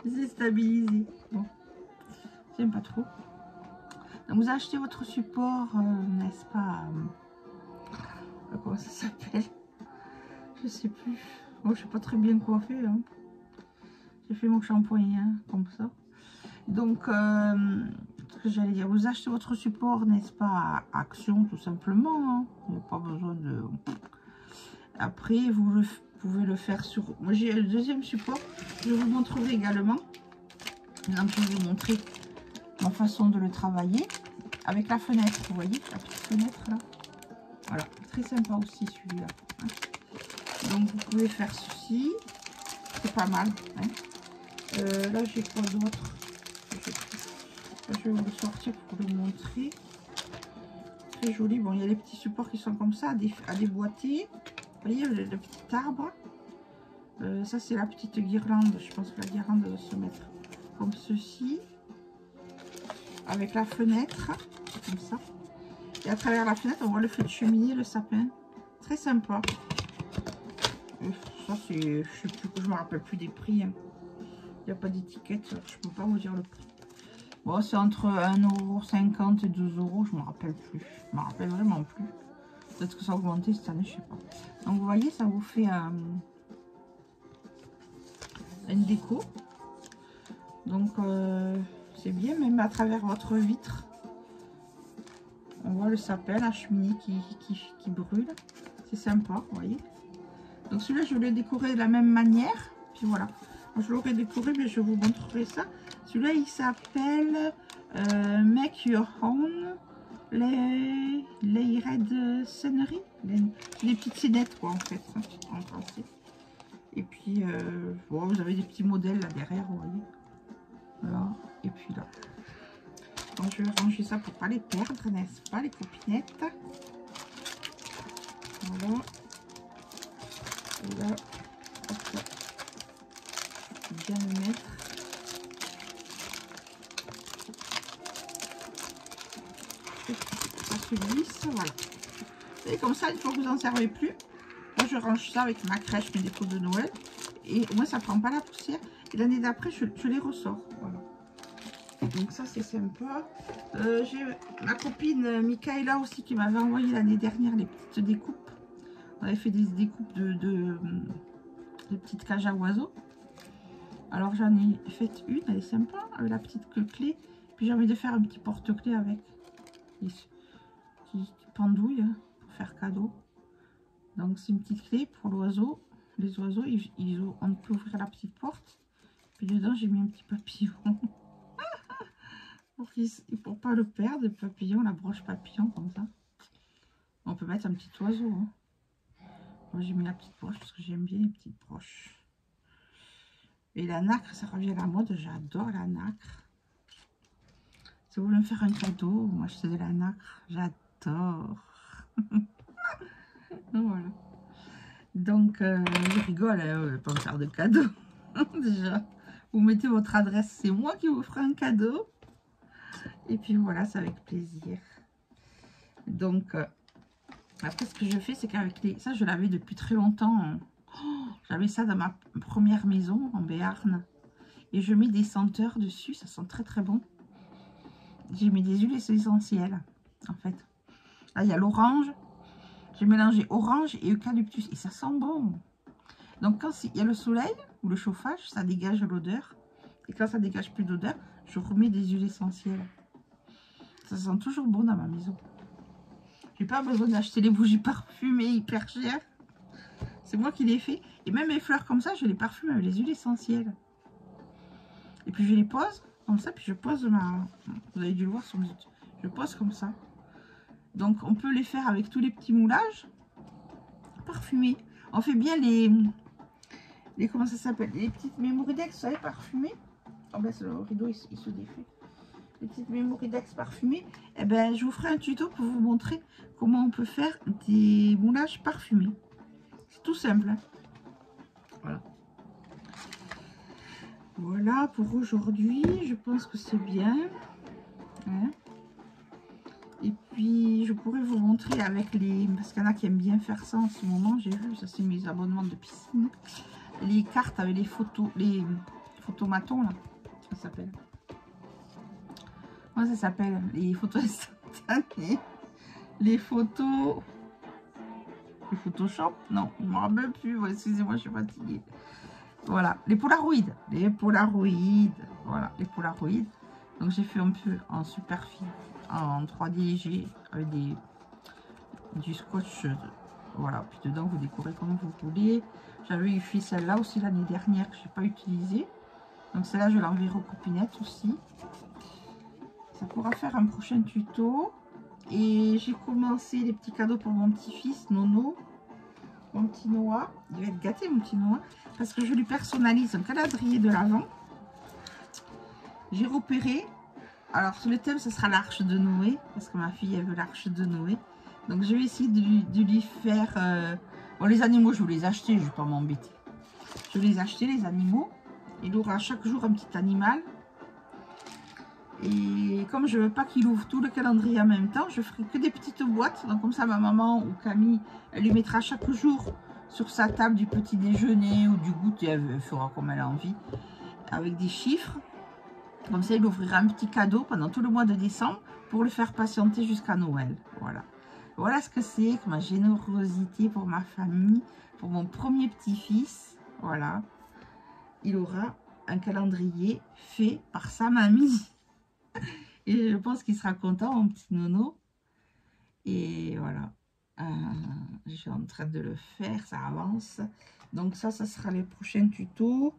C'est stabilisé. Bon, j'aime pas trop. Donc vous achetez votre support, n'est-ce pas, comment ça s'appelle? Je sais plus. Moi, je sais pas très bien quoi faire. Hein. J'ai fait mon shampoing hein, comme ça. Donc, ce que j'allais dire, vous achetez votre support, n'est-ce pas, à Action, tout simplement. Hein. Il n'y a pas besoin de... Après, vous pouvez le faire sur... Moi, j'ai le deuxième support. Je vous montrerai également. Donc, je vais vous montrer ma façon de le travailler. Avec la fenêtre, vous voyez, la petite fenêtre là. Voilà, très sympa aussi celui-là. Hein. Donc, vous pouvez faire ceci. C'est pas mal. Hein. Là, j'ai quoi d'autre? Je vais vous le sortir pour le montrer. Très joli. Bon, il y a les petits supports qui sont comme ça, à déboîter. Vous voyez, le petit arbre. Ça, c'est la petite guirlande. Je pense que la guirlande va se mettre comme ceci. Avec la fenêtre. Comme ça. Et à travers la fenêtre, on voit le feu de cheminée, le sapin. Très sympa. Ça, c'est... Je me rappelle plus des prix. Hein. Il n'y a pas d'étiquette. Je peux pas vous dire le prix. Bon, c'est entre 1,50 € et 2 €. Je me rappelle plus. Je me rappelle vraiment plus. Peut-être que ça a augmenté cette année, je sais pas. Donc, vous voyez, ça vous fait une déco. Donc, c'est bien. Même à travers votre vitre. On voit le sapin, la cheminée qui brûle. C'est sympa, vous voyez. Donc celui-là, je l'ai décoré de la même manière. Puis voilà. Moi, je l'aurais décoré, mais je vous montrerai ça. Celui-là, il s'appelle Make Your Own Layered Scenery. Les petites scénettes, quoi, en fait, en français. Et puis, bon, vous avez des petits modèles là derrière, vous voyez. Voilà. Et puis là. Donc, je vais ranger ça pour ne pas les perdre, n'est-ce pas, les copinettes. Voilà. Et là, hop là. Bien le mettre. Ça se glisse, voilà. Et comme ça, une fois que vous n'en servez plus, moi je range ça avec ma crèche, mes décos de Noël. Et au moins, ça ne prend pas la poussière. Et l'année d'après, je les ressors. Voilà. Donc ça c'est sympa. J'ai ma copine Michaela aussi qui m'avait envoyé l'année dernière les petites découpes. On avait fait des découpes de petites cages à oiseaux. Alors j'en ai fait une, elle est sympa, avec la petite clé. Puis j'ai envie de faire un petit porte-clés avec. Qui pendouille hein, pour faire cadeau. Donc c'est une petite clé pour l'oiseau. Les oiseaux, on peut ouvrir la petite porte. Puis dedans j'ai mis un petit papillon. Pour pas le perdre, le papillon, la broche papillon comme ça. On peut mettre un petit oiseau. Hein. Moi j'ai mis la petite broche parce que j'aime bien les petites broches. Et la nacre, ça revient à la mode. J'adore la nacre. Si vous voulez me faire un cadeau, moi je fais de la nacre. J'adore. Voilà. Donc je rigole, hein, pas me faire de cadeau. Déjà, vous mettez votre adresse, c'est moi qui vous ferai un cadeau. Et puis voilà, c'est avec plaisir. Donc, après ce que je fais, c'est qu'avec les... Ça, je l'avais depuis très longtemps. Oh, j'avais ça dans ma première maison, en Béarn. Et je mets des senteurs dessus, ça sent très très bon. J'ai mis des huiles essentielles, en fait. Là, il y a l'orange. J'ai mélangé orange et eucalyptus. Et ça sent bon. Donc, quand il y a le soleil ou le chauffage, ça dégage l'odeur. Et quand ça dégage plus d'odeur, je remets des huiles essentielles. Ça sent toujours bon dans ma maison. J'ai pas besoin d'acheter les bougies parfumées hyper chères. C'est moi qui les fais. Et même mes fleurs comme ça, je les parfume avec les huiles essentielles. Et puis je les pose comme ça. Puis je pose ma... Vous avez dû le voir sur mes... Je pose comme ça. Donc on peut les faire avec tous les petits moulages parfumés. On fait bien les comment ça s'appelle? Les petites mémoridex, vous savez, parfumées. Oh ben le rideau il se défait. Les petites mémoridex parfumées, eh ben, je vous ferai un tuto pour vous montrer comment on peut faire des moulages parfumés. C'est tout simple. Hein. Voilà. Voilà pour aujourd'hui. Je pense que c'est bien. Hein. Et puis, je pourrais vous montrer avec les... Parce qu'il y en a qui aiment bien faire ça en ce moment, j'ai vu, ça c'est mes abonnements de piscine. Les cartes avec les photomatons là, ça s'appelle. Comment ça s'appelle? Les photos instantanées. Les photos... Le Photoshop? Non, je ne me rappelle plus. Ouais, excusez-moi, je suis fatiguée. Voilà, les Polaroids. Les Polaroids. Voilà, les Polaroids. Donc, j'ai fait un peu en superficie, en 3D léger, avec du scotch. Voilà, puis dedans, vous décorez comme vous voulez. J'avais eu celle-là aussi l'année dernière que je n'ai pas utilisée. Donc, celle-là, je l'enverrai aux copinettes aussi. Ça pourra faire un prochain tuto. Et j'ai commencé les petits cadeaux pour mon petit-fils, Nono. Mon petit Noah. Il va être gâté, mon petit Noah. Parce que je lui personnalise un calendrier de l'Avent. J'ai repéré. Alors, sur le thème, ce sera l'arche de Noé. Parce que ma fille, elle veut l'arche de Noé. Donc, je vais essayer de lui faire... Bon, les animaux, je vais les acheter. Je ne vais pas m'embêter. Je vais les acheter, les animaux. Il aura chaque jour un petit animal. Et comme je ne veux pas qu'il ouvre tout le calendrier en même temps, je ferai que des petites boîtes. Donc comme ça, ma maman ou Camille, elle lui mettra chaque jour sur sa table du petit déjeuner ou du goûter. Elle fera comme elle a envie, avec des chiffres. Comme ça, il ouvrira un petit cadeau pendant tout le mois de décembre pour le faire patienter jusqu'à Noël. Voilà. Voilà ce que c'est que ma générosité pour ma famille, pour mon premier petit-fils. Voilà. Il aura un calendrier fait par sa mamie. Et je pense qu'il sera content, mon petit Nono. Et voilà. Je suis en train de le faire, ça avance. Donc ça sera les prochains tutos.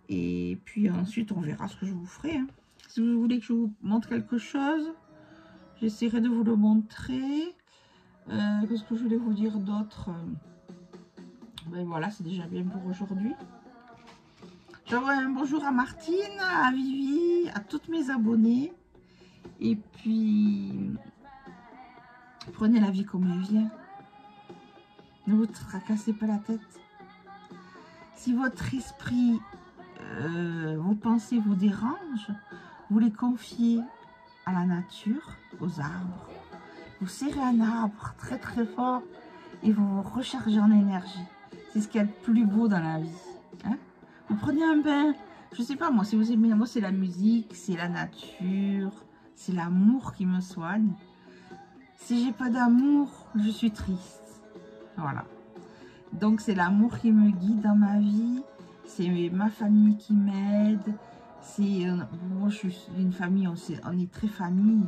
Et puis ensuite, on verra ce que je vous ferai. Hein. Si vous voulez que je vous montre quelque chose, j'essaierai de vous le montrer. Qu'est-ce que je voulais vous dire d'autre? Ben voilà, c'est déjà bien pour aujourd'hui. J'envoie un bonjour à Martine, à Vivi, à toutes mes abonnés. Et puis, prenez la vie comme elle vient. Ne vous tracassez pas la tête. Si votre esprit, vos pensées vous dérangent, vous les confiez à la nature, aux arbres. Vous serrez un arbre très très fort et vous vous rechargez en énergie. C'est ce qu'il y a de plus beau dans la vie. Hein? Vous prenez un bain, je sais pas moi, si vous aimez, moi c'est la musique, c'est la nature, c'est l'amour qui me soigne. Si j'ai pas d'amour, je suis triste. Voilà. Donc c'est l'amour qui me guide dans ma vie, c'est ma famille qui m'aide. C'est moi je suis d'une famille, on est très famille.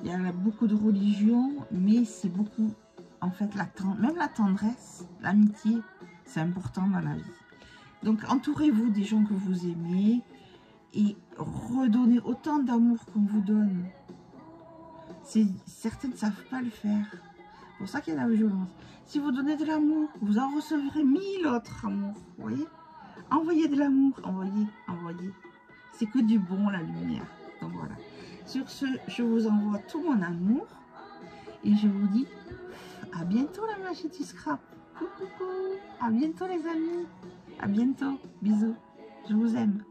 Il y a beaucoup de religions, mais c'est beaucoup, en fait, même la tendresse, l'amitié, c'est important dans la vie. Donc, entourez-vous des gens que vous aimez et redonnez autant d'amour qu'on vous donne. Certains ne savent pas le faire. C'est pour ça qu'il y a la violence. Si vous donnez de l'amour, vous en recevrez 1000 autres amours. Vous voyez? Envoyez de l'amour, envoyez. C'est que du bon, la lumière. Donc, voilà. Sur ce, je vous envoie tout mon amour et je vous dis à bientôt la magie du scrap. Coucou, à bientôt les amis, à bientôt, bisous, je vous aime.